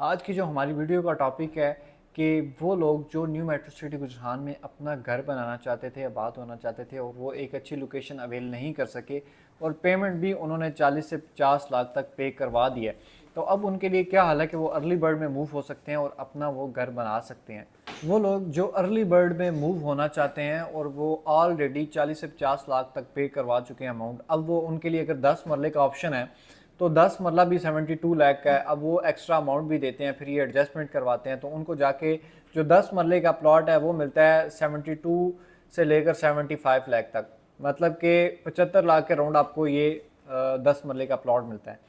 आज की जो हमारी वीडियो का टॉपिक है कि वो लोग जो न्यू मेट्रो सिटी गुजरान में अपना घर बनाना चाहते थे, आबाद होना चाहते थे और वो एक अच्छी लोकेशन अवेल नहीं कर सके और पेमेंट भी उन्होंने 40 से 50 लाख तक पे करवा दिया। तो अब उनके लिए क्या हाल है कि वो अर्ली बर्ड में मूव हो सकते हैं और अपना वो घर बना सकते हैं। वो लोग जो अर्ली बर्ड में मूव होना चाहते हैं और वो ऑलरेडी 40 से 50 लाख तक पे करवा चुके हैं अमाउंट, अब वो उनके लिए अगर 10 मरले का ऑप्शन है तो 10 मरला भी 72 लाख का है। अब वो एक्स्ट्रा अमाउंट भी देते हैं, फिर ये एडजस्टमेंट करवाते हैं, तो उनको जाके जो 10 मरले का प्लॉट है वो मिलता है 72 से लेकर 75 लाख तक, मतलब कि 75 लाख के राउंड आपको ये 10 मरले का प्लॉट मिलता है।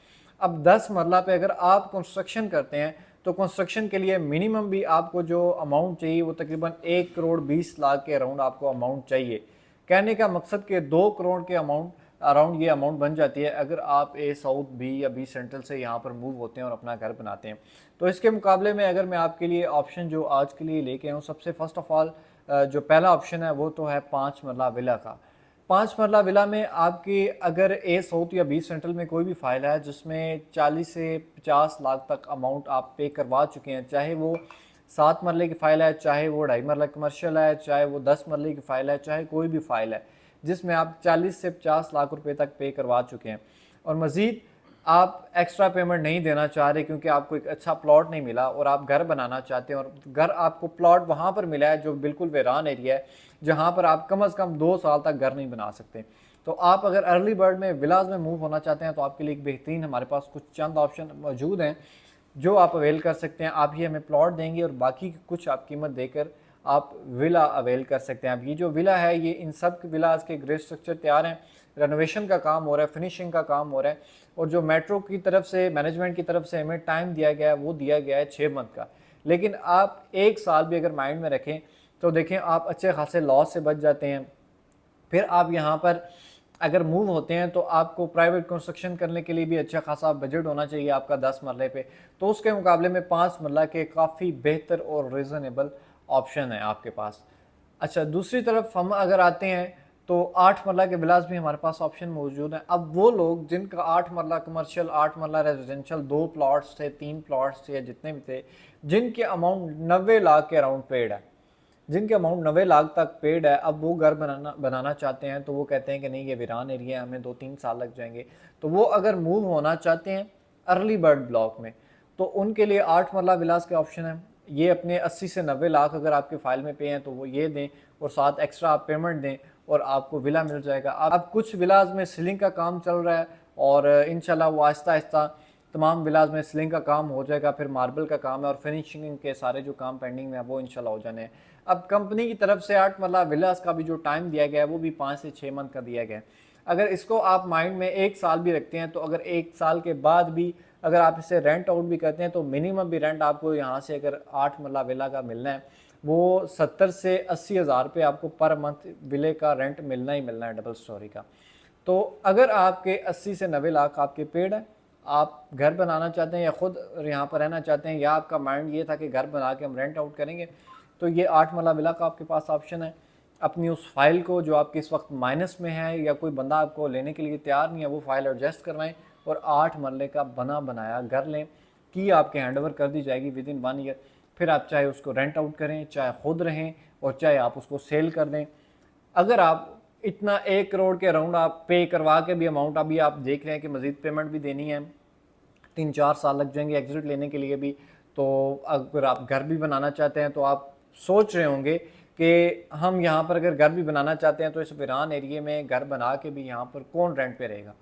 अब 10 मरला पे अगर आप कंस्ट्रक्शन करते हैं तो कंस्ट्रक्शन के लिए मिनिमम भी आपको जो अमाउंट चाहिए वो तकरीबन 1 करोड़ 20 लाख के अराउंड आपको अमाउंट चाहिए। कहने का मकसद कि 2 करोड़ के अमाउंट अराउंड ये अमाउंट बन जाती है अगर आप ए साउथ बी या बी सेंट्रल से यहाँ पर मूव होते हैं और अपना घर बनाते हैं। तो इसके मुकाबले में अगर मैं आपके लिए ऑप्शन जो आज के लिए लेके आऊँ, सबसे फर्स्ट ऑफ ऑल जो पहला ऑप्शन है वो तो है 5 मरला विला का। 5 मरला विला में आपकी अगर ए साउथ या बी सेंट्रल में कोई भी फाइल है जिसमें 40 से 50 लाख तक अमाउंट आप पे करवा चुके हैं, चाहे वो 7 मरले की फ़ाइल है, चाहे वो 2.5 मरला कमर्शियल है, चाहे वो 10 मरले की फ़ाइल है, चाहे कोई भी फ़ाइल है जिसमें आप 40 से 50 लाख रुपए तक पे करवा चुके हैं और मज़ीद आप एक्स्ट्रा पेमेंट नहीं देना चाह रहे क्योंकि आपको एक अच्छा प्लॉट नहीं मिला और आप घर बनाना चाहते हैं और घर आपको प्लॉट वहाँ पर मिला है जो बिल्कुल वीरान एरिया है, जहाँ पर आप कम से कम 2 साल तक घर नहीं बना सकते। तो आप अगर अर्ली बर्ड में विलाज में मूव होना चाहते हैं तो आपके लिए एक बेहतरीन हमारे पास कुछ चंद ऑप्शन मौजूद हैं जो आप अवेल कर सकते हैं। आप ही हमें प्लॉट देंगे और बाकी कुछ आप कीमत देकर आप विला अवेल कर सकते हैं। अब ये जो विला है, ये इन सब विलाज के ग्रे स्ट्रक्चर तैयार हैं, रेनोवेशन का काम हो रहा है, फिनिशिंग का काम हो रहा है और जो मेट्रो की तरफ से, मैनेजमेंट की तरफ से हमें टाइम दिया गया है वो दिया गया है 6 मंथ का। लेकिन आप 1 साल भी अगर माइंड में रखें तो देखें आप अच्छे खासे लॉस से बच जाते हैं। फिर आप यहाँ पर अगर मूव होते हैं तो आपको प्राइवेट कंस्ट्रक्शन करने के लिए भी अच्छा खासा बजट होना चाहिए आपका 10 मरले पे, तो उसके मुकाबले में 5 मरला के काफ़ी बेहतर और रीज़नेबल ऑप्शन है आपके पास। अच्छा, दूसरी तरफ हम अगर आते हैं तो 8 मरला के विलास भी हमारे पास ऑप्शन मौजूद हैं। अब वो लोग जिनका 8 मरला कमर्शियल, 8 मरला रेजिडेंशियल, 2 प्लॉट्स थे, 3 प्लॉट्स थे या जितने भी थे, जिनके अमाउंट 90 लाख के अराउंड पेड है, जिनके अमाउंट 90 लाख तक पेड है, अब वो घर बनाना चाहते हैं तो वो कहते हैं कि नहीं ये वीरान एरिया है, हमें 2-3 साल लग जाएंगे। तो वो अगर मूव होना चाहते हैं अर्ली बर्ड ब्लॉक में तो उनके लिए 8 मरला विलास के ऑप्शन है। ये अपने 80 से 90 लाख अगर आपके फाइल में पे हैं तो वो ये दें और साथ एक्स्ट्रा आप पेमेंट दें और आपको विला मिल जाएगा। अब कुछ विलाज में सीलिंग का काम चल रहा है और इंशाल्लाह वो आहिस्ता आहिस्ता तमाम विलाज में सीलिंग का काम हो जाएगा, फिर मार्बल का काम है और फिनिशिंग के सारे जो काम पेंडिंग में है वो इंशाल्लाह हो जाने हैं। अब कंपनी की तरफ से 8 मरला विलास का भी जो टाइम दिया गया है वो भी 5 से 6 मंथ का दिया गया है। अगर इसको आप माइंड में 1 साल भी रखते हैं तो अगर 1 साल के बाद भी अगर आप इसे रेंट आउट भी करते हैं तो मिनिमम भी रेंट आपको यहाँ से अगर 8 मरला विला का मिलना है वो 70 से 80 हज़ार रुपये आपको पर मंथ विले का रेंट मिलना ही मिलना है, डबल स्टोरी का। तो अगर आपके 80 से 90 लाख आपके पेड है, आप घर बनाना चाहते हैं या ख़ुद यहाँ पर रहना चाहते हैं, या आपका माइंड ये था कि घर बना के हम रेंट आउट करेंगे, तो ये 8 मरला विला का आपके पास ऑप्शन है। अपनी उस फाइल को जो आपकी इस वक्त माइनस में है या कोई बंदा आपको लेने के लिए तैयार नहीं है, वो फाइल एडजस्ट करवाएं और 8 मरले का बना बनाया घर लें, की आपके हैंड ओवर कर दी जाएगी विद इन 1 ईयर। फिर आप चाहे उसको रेंट आउट करें, चाहे खुद रहें और चाहे आप उसको सेल कर दें। अगर आप इतना 1 करोड़ के अराउंड आप पे करवा के भी अमाउंट अभी आप देख रहे हैं कि मज़ीद पेमेंट भी देनी है, 3-4 साल लग जाएंगे एग्जिट लेने के लिए भी, तो अगर आप घर भी बनाना चाहते हैं तो आप सोच रहे होंगे कि हम यहाँ पर अगर घर भी बनाना चाहते हैं तो इस वीरान एरिए में घर बना के भी यहाँ पर कौन रेंट पे रहेगा।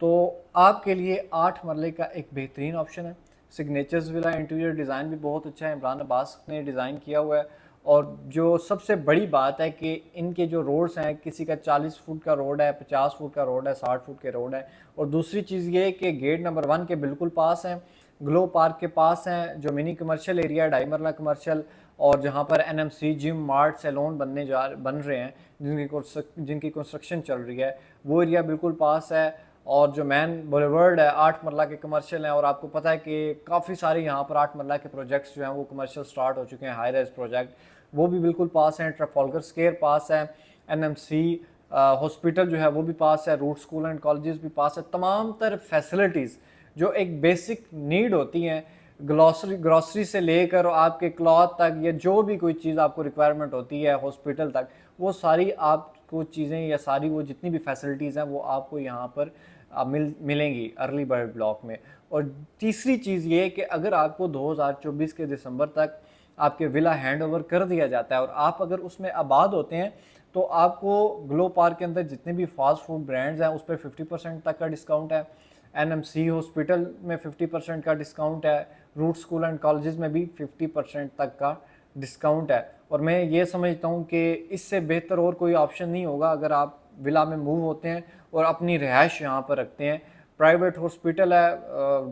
तो आपके लिए 8 मरले का एक बेहतरीन ऑप्शन है। सिग्नेचर्स विला, इंटीरियर डिज़ाइन भी बहुत अच्छा है, इमरान अब्बास ने डिज़ाइन किया हुआ है और जो सबसे बड़ी बात है कि इनके जो रोड्स हैं, किसी का 40 फुट का रोड है, 50 फुट का रोड है, 60 फुट के रोड है। और दूसरी चीज़ ये कि गेट नंबर 1 के बिल्कुल पास हैं, ग्लो पार्क के पास हैं, जो मिनी कमर्शियल एरिया है, 2.5 मरला कमर्शियल, और जहाँ पर एनएमसी, जिम, मार्ट, सैलून बन रहे हैं, जिनकी कंस्ट्रक्शन चल रही है, वो एरिया बिल्कुल पास है। और जो मैन बुलेवर्ड है, 8 मरला के कमर्शियल हैं और आपको पता है कि काफ़ी सारे यहाँ पर 8 मरला के प्रोजेक्ट्स जो हैं वो कमर्शियल स्टार्ट हो चुके हैं, हाई राइज प्रोजेक्ट, वो भी बिल्कुल पास हैं। ट्रफाल्गर स्क्वायर पास है, एनएमसी हॉस्पिटल जो है वो भी पास है, रूट स्कूल एंड कॉलेजेस भी पास है। तमाम तर फैसिलिटीज़ जो एक बेसिक नीड होती हैं ग्रॉसरी से लेकर आपके क्लॉथ तक या जो भी कोई चीज़ आपको रिक्वायरमेंट होती है हॉस्पिटल तक, वो सारी आपको चीज़ें या सारी वो जितनी भी फैसिलिटीज़ हैं वो आपको यहाँ पर मिलेंगी अर्ली बर्ड ब्लॉक में। और तीसरी चीज़ ये कि अगर आपको 2024 के दिसंबर तक आपके विला हैंड ओवर कर दिया जाता है और आप अगर उसमें आबाद होते हैं, तो आपको ग्लो पार्क के अंदर जितने भी फास्ट फूड ब्रांड्स हैं उस पर 50% तक का डिस्काउंट है। एनएमसी हॉस्पिटल में 50% का डिस्काउंट है। रूट स्कूल एंड कॉलेजेस में भी 50% तक का डिस्काउंट है। और मैं ये समझता हूँ कि इससे बेहतर और कोई ऑप्शन नहीं होगा अगर आप विला में मूव होते हैं और अपनी रिहाइश यहाँ पर रखते हैं। प्राइवेट हॉस्पिटल है,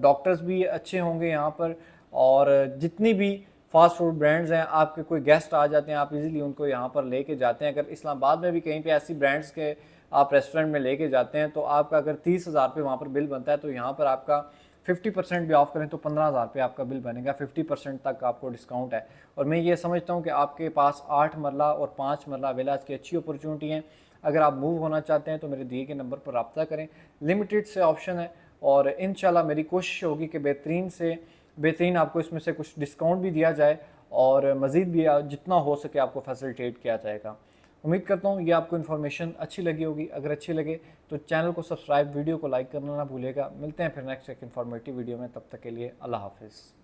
डॉक्टर्स भी अच्छे होंगे यहाँ पर, और जितनी भी फास्ट फूड ब्रांड्स हैं, आपके कोई गेस्ट आ जाते हैं आप इजीली उनको यहाँ पर लेके जाते हैं। अगर इस्लामाबाद में भी कहीं पे ऐसी ब्रांड्स के आप रेस्टोरेंट में लेके जाते हैं तो आपका अगर 30,000 रुपये वहाँ पर बिल बनता है, तो यहाँ पर आपका 50% भी ऑफ करें तो 15,000 रुपये आपका बिल बनेगा। 50% तक आपको डिस्काउंट है। और मैं ये समझता हूँ कि आपके पास 8 मरला और 5 मरला विलाज की अच्छी अपॉर्चुनिटी है। अगर आप मूव होना चाहते हैं तो मेरे दिए के नंबर पर रब्ता करें। लिमिटेड से ऑप्शन है और इंशाल्लाह मेरी कोशिश होगी कि बेहतरीन से बेहतरीन आपको इसमें से कुछ डिस्काउंट भी दिया जाए और मज़ीद भी जितना हो सके आपको फैसिलिटेट किया जाएगा। उम्मीद करता हूँ ये आपको इन्फॉर्मेशन अच्छी लगी होगी। अगर अच्छी लगे तो चैनल को सब्सक्राइब, वीडियो को लाइक करना ना भूलिएगा। मिलते हैं फिर नेक्स्ट एक इन्फॉर्मेटिव वीडियो में, तब तक के लिए अल्लाह हाफिज़।